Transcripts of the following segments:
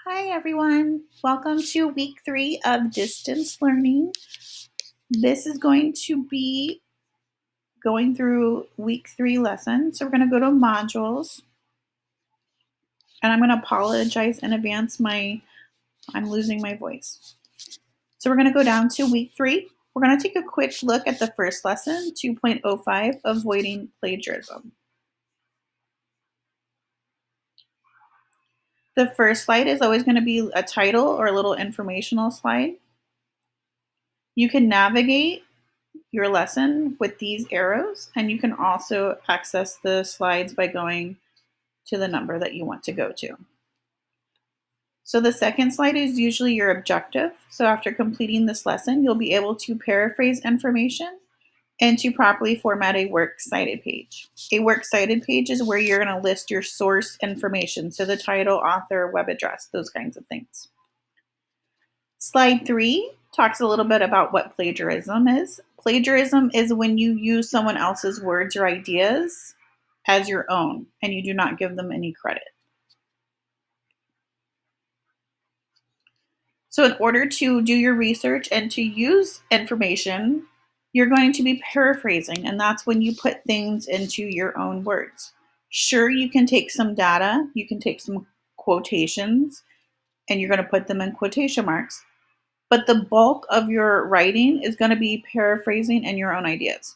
Hi everyone, welcome to week 3 of distance learning. This is going to be going through week 3 lessons. So we're going to go to modules, and I'm going to apologize in advance. I'm losing my voice. So we're going to go down to week 3. We're going to take a quick look at the first lesson, 2.05, Avoiding Plagiarism. The first slide is always going to be a title or a little informational slide. You can navigate your lesson with these arrows, and you can also access the slides by going to the number that you want to go to. So the second slide is usually your objective. So after completing this lesson, you'll be able to paraphrase information and to properly format a works cited page. A works cited page is where you're going to list your source information, so the title, author, web address, those kinds of things. Slide 3 talks a little bit about what plagiarism is. Plagiarism is when you use someone else's words or ideas as your own and you do not give them any credit. So in order to do your research and to use information, you're going to be paraphrasing, and that's when you put things into your own words. Sure, you can take some data, you can take some quotations, and you're going to put them in quotation marks. But the bulk of your writing is going to be paraphrasing and your own ideas.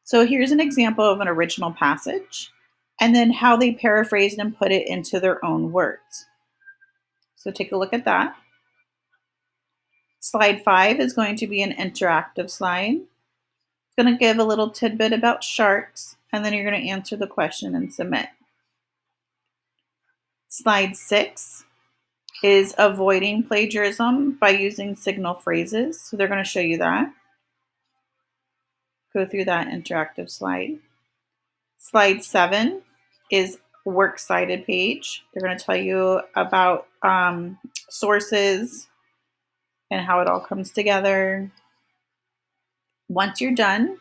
So here's an example of an original passage, and then how they paraphrased and put it into their own words. So take a look at that. Slide 5 is going to be an interactive slide. It's going to give a little tidbit about sharks, and then you're going to answer the question and submit. Slide 6 is avoiding plagiarism by using signal phrases. So they're going to show you that. Go through that interactive slide. Slide 7 is works cited page. They're going to tell you about sources and how it all comes together. Once you're done,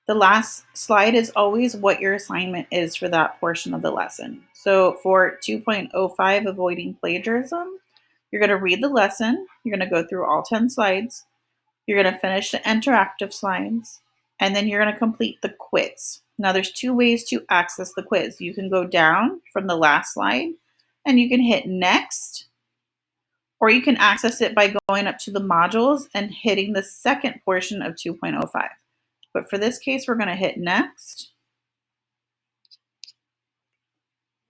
the last slide is always what your assignment is for that portion of the lesson. So for 2.05, Avoiding Plagiarism, you're going to read the lesson. You're going to go through all 10 slides. You're going to finish the interactive slides, and then you're going to complete the quiz. Now there's 2 ways to access the quiz. You can go down from the last slide and you can hit next, or you can access it by going up to the modules and hitting the second portion of 2.05. But for this case, we're going to hit next,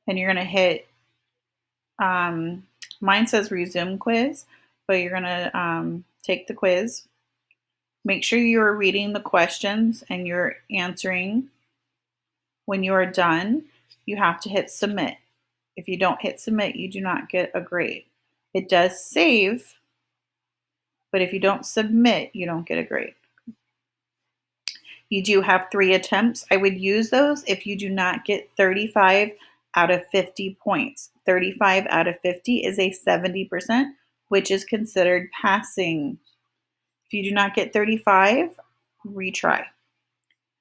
and you're going to hit, mine says resume quiz, but you're going to take the quiz. Make sure you're reading the questions and you're answering. When you are done, you have to hit submit. If you don't hit submit, you do not get a grade. It does save, but if you don't submit, you don't get a grade. You do have 3 attempts. I would use those if you do not get 35 out of 50 points. 35 out of 50 is a 70%, which is considered passing. If you do not get 35, retry.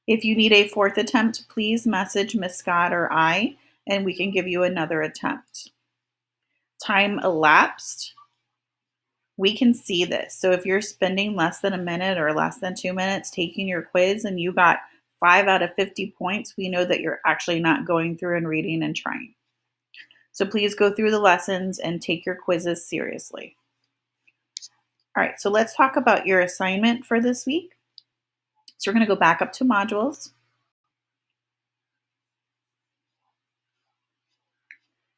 If you need a 4th attempt, please message Miss Scott or I, and we can give you another attempt. Time elapsed. We can see this. So if you're spending less than a minute or less than 2 minutes taking your quiz and you got 5 out of 50 points, we know that you're actually not going through and reading and trying. So please go through the lessons and take your quizzes seriously. All right, so let's talk about your assignment for this week. So we're going to go back up to modules.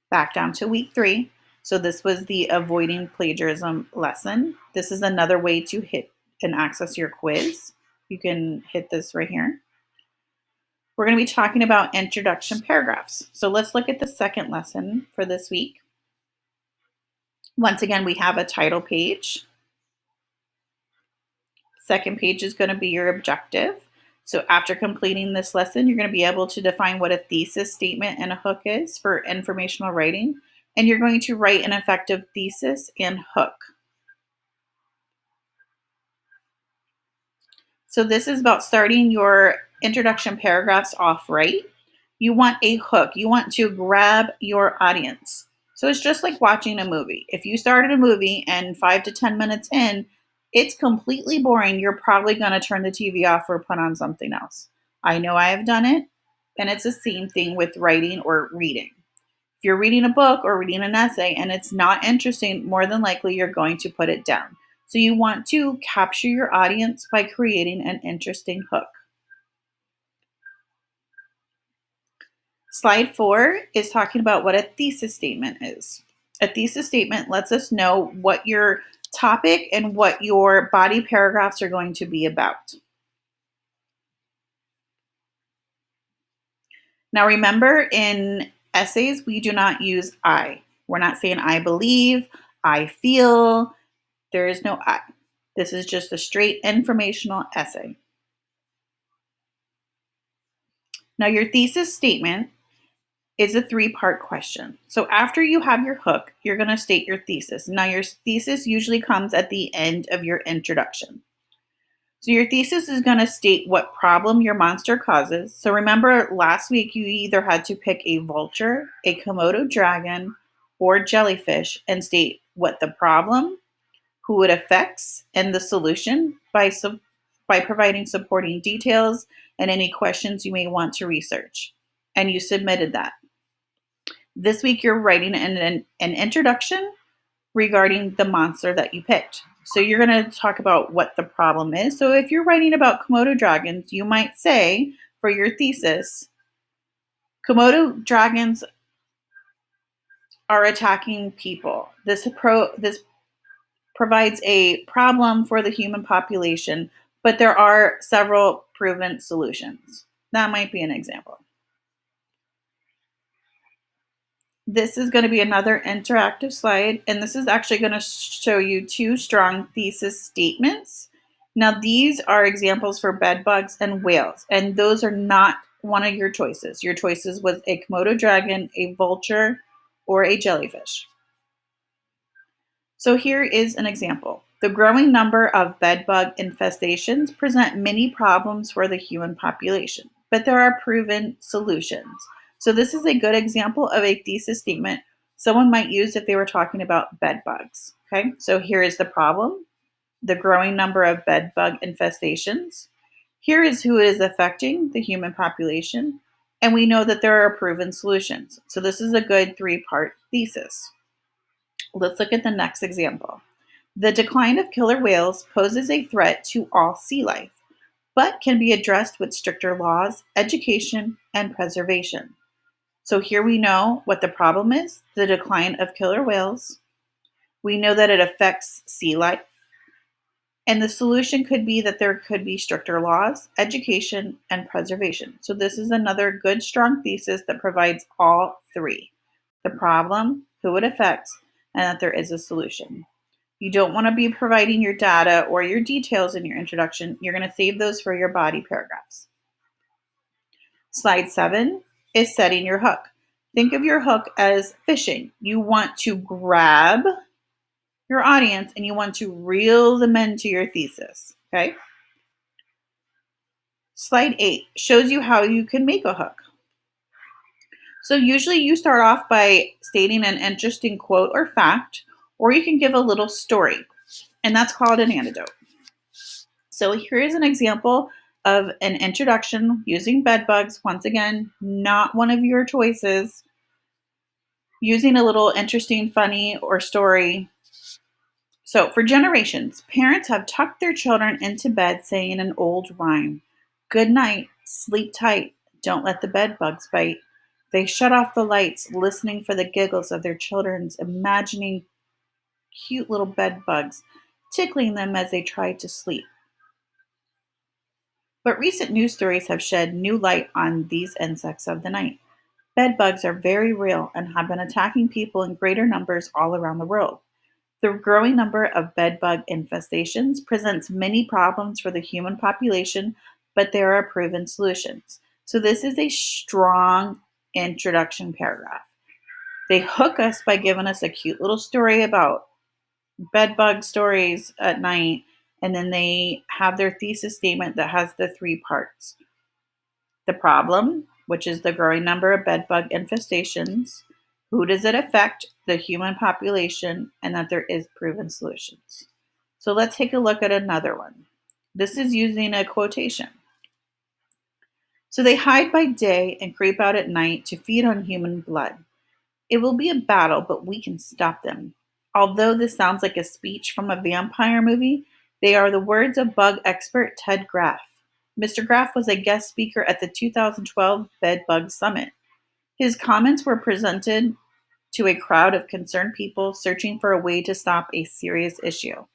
Back down to week 3. So this was the Avoiding Plagiarism lesson. This is another way to hit and access your quiz. You can hit this right here. We're going to be talking about introduction paragraphs. So let's look at the second lesson for this week. Once again, we have a title page. Second page is going to be your objective. So after completing this lesson, you're going to be able to define what a thesis statement and a hook is for informational writing. And you're going to write an effective thesis and hook. So this is about starting your introduction paragraphs off right. You want a hook. You want to grab your audience. So it's just like watching a movie. If you started a movie and 5 to 10 minutes in, it's completely boring, you're probably going to turn the TV off or put on something else. I know I have done it, and it's the same thing with writing or reading. If you're reading a book or reading an essay and it's not interesting, more than likely you're going to put it down. So you want to capture your audience by creating an interesting hook. Slide 4 is talking about what a thesis statement is. A thesis statement lets us know what your topic and what your body paragraphs are going to be about. Now remember, in essays, we do not use I. We're not saying I believe, I feel. There is no I. This is just a straight informational essay. Now your thesis statement is a 3-part question. So after you have your hook, you're going to state your thesis. Now your thesis usually comes at the end of your introduction. So your thesis is going to state what problem your monster causes. So remember last week you either had to pick a vulture, a Komodo dragon, or jellyfish and state what the problem, who it affects, and the solution by providing supporting details and any questions you may want to research. And you submitted that. This week you're writing an introduction regarding the monster that you picked. So you're going to talk about what the problem is. So if you're writing about Komodo dragons, you might say for your thesis, Komodo dragons are attacking people. This provides a problem for the human population, but there are several proven solutions. That might be an example. This is going to be another interactive slide, and this is actually going to show you 2 strong thesis statements. Now, these are examples for bed bugs and whales, and those are not one of your choices. Your choices was a Komodo dragon, a vulture, or a jellyfish. So here is an example. The growing number of bed bug infestations present many problems for the human population, but there are proven solutions. So this is a good example of a thesis statement someone might use if they were talking about bed bugs. Okay, so here is the problem, the growing number of bed bug infestations. Here is who it is affecting, the human population, and we know that there are proven solutions. So this is a good 3-part thesis. Let's look at the next example. The decline of killer whales poses a threat to all sea life, but can be addressed with stricter laws, education, and preservation. So here we know what the problem is, the decline of killer whales. We know that it affects sea life. And the solution could be that there could be stricter laws, education, and preservation. So this is another good, strong thesis that provides all 3. The problem, who it affects, and that there is a solution. You don't want to be providing your data or your details in your introduction. You're going to save those for your body paragraphs. Slide 7 is setting your hook. Think of your hook as fishing. You want to grab your audience and you want to reel them into your thesis, okay? Slide 8 shows you how you can make a hook. So usually you start off by stating an interesting quote or fact, or you can give a little story, and that's called an anecdote. So here is an example of an introduction using bed bugs. Once again, not one of your choices. Using a little interesting, funny, or story. So for generations, parents have tucked their children into bed saying an old rhyme. Good night, sleep tight, don't let the bed bugs bite. They shut off the lights, listening for the giggles of their children's imagining cute little bed bugs, tickling them as they tried to sleep. But recent news stories have shed new light on these insects of the night. Bed bugs are very real and have been attacking people in greater numbers all around the world. The growing number of bed bug infestations presents many problems for the human population, but there are proven solutions. So this is a strong introduction paragraph. They hook us by giving us a cute little story about bed bug stories at night, and then they have their thesis statement that has the 3 parts. The problem, which is the growing number of bed bug infestations. Who does it affect? The human population, and that there is proven solutions. So let's take a look at another one. This is using a quotation. So they hide by day and creep out at night to feed on human blood. It will be a battle, but we can stop them. Although this sounds like a speech from a vampire movie, they are the words of bug expert Ted Graff. Mr. Graff was a guest speaker at the 2012 Bed Bug Summit. His comments were presented to a crowd of concerned people searching for a way to stop a serious issue.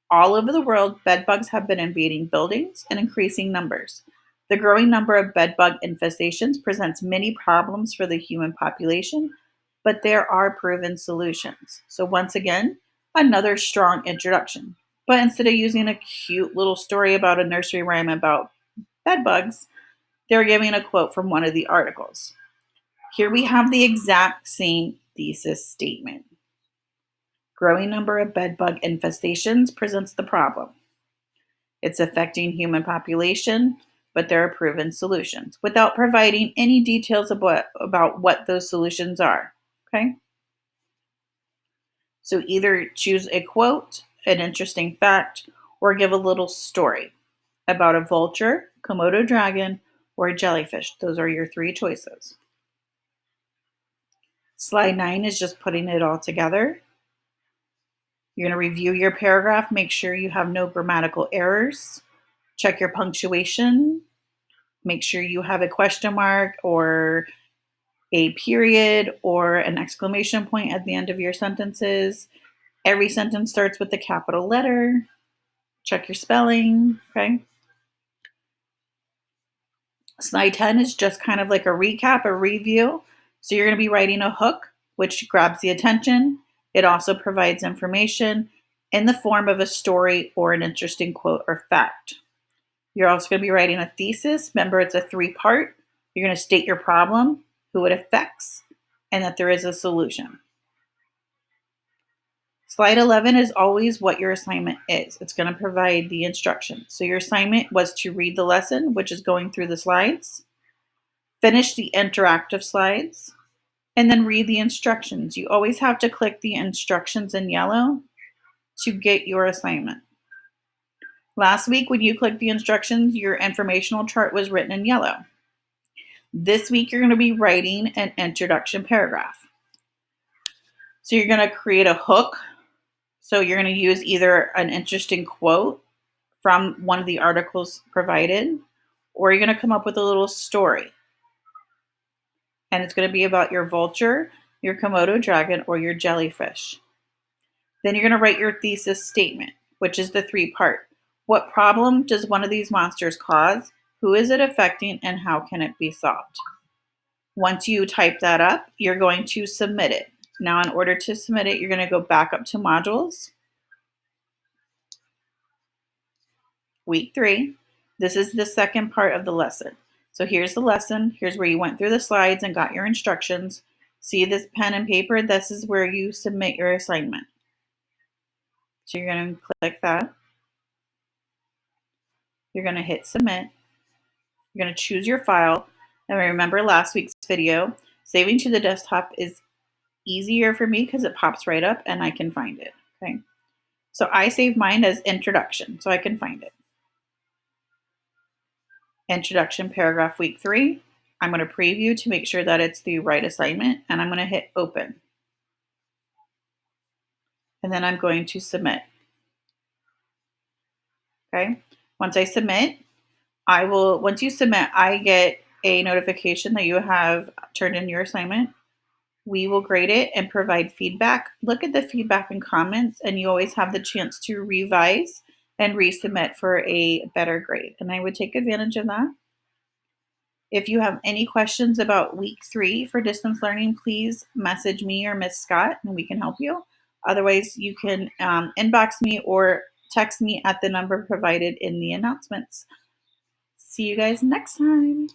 All over the world, bed bugs have been invading buildings in increasing numbers. The growing number of bed bug infestations presents many problems for the human population, but there are proven solutions. So once again, another strong introduction. But instead of using a cute little story about a nursery rhyme about bed bugs, they're giving a quote from one of the articles. Here we have the exact same thesis statement. Growing number of bed bug infestations presents the problem. It's affecting human population, but there are proven solutions, without providing any details about what those solutions are. Okay? So either choose a quote, an interesting fact, or give a little story about a vulture, Komodo dragon, or a jellyfish. Those are your three choices. Slide 9 is just putting it all together. You're going to review your paragraph, make sure you have no grammatical errors, check your punctuation, make sure you have a question mark or a period or an exclamation point at the end of your sentences. Every sentence starts with a capital letter. Check your spelling, okay? Slide 10 is just kind of like a recap, a review. So you're going to be writing a hook, which grabs the attention. It also provides information in the form of a story or an interesting quote or fact. You're also going to be writing a thesis. Remember, it's a 3-part. You're going to state your problem, who it affects, and that there is a solution. Slide 11 is always what your assignment is. It's going to provide the instructions. So your assignment was to read the lesson, which is going through the slides, finish the interactive slides, and then read the instructions. You always have to click the instructions in yellow to get your assignment. Last week, when you clicked the instructions, your informational chart was written in yellow. This week, you're going to be writing an introduction paragraph. So you're going to create a hook. So you're going to use either an interesting quote from one of the articles provided, or you're going to come up with a little story. And it's going to be about your vulture, your Komodo dragon, or your jellyfish. Then you're going to write your thesis statement, which is the 3-part. What problem does one of these monsters cause? Who is it affecting, and how can it be solved? Once you type that up, you're going to submit it. Now, in order to submit it, you're going to go back up to modules. Week 3. This is the second part of the lesson. So here's the lesson. Here's where you went through the slides and got your instructions. See this pen and paper? This is where you submit your assignment. So you're going to click that. You're going to hit submit. You're going to choose your file. And remember last week's video, saving to the desktop is easier for me because it pops right up and I can find it. Okay. So I saved mine as introduction so I can find it. Introduction paragraph week 3. I'm going to preview to make sure that it's the right assignment, and I'm going to hit open. And then I'm going to submit. Okay. Once I submit, once you submit, I get a notification that you have turned in your assignment. We will grade it and provide feedback. Look at the feedback and comments, and you always have the chance to revise and resubmit for a better grade. And I would take advantage of that. If you have any questions about week 3 for distance learning, please message me or Miss Scott and we can help you. Otherwise, you can inbox me or text me at the number provided in the announcements. See you guys next time.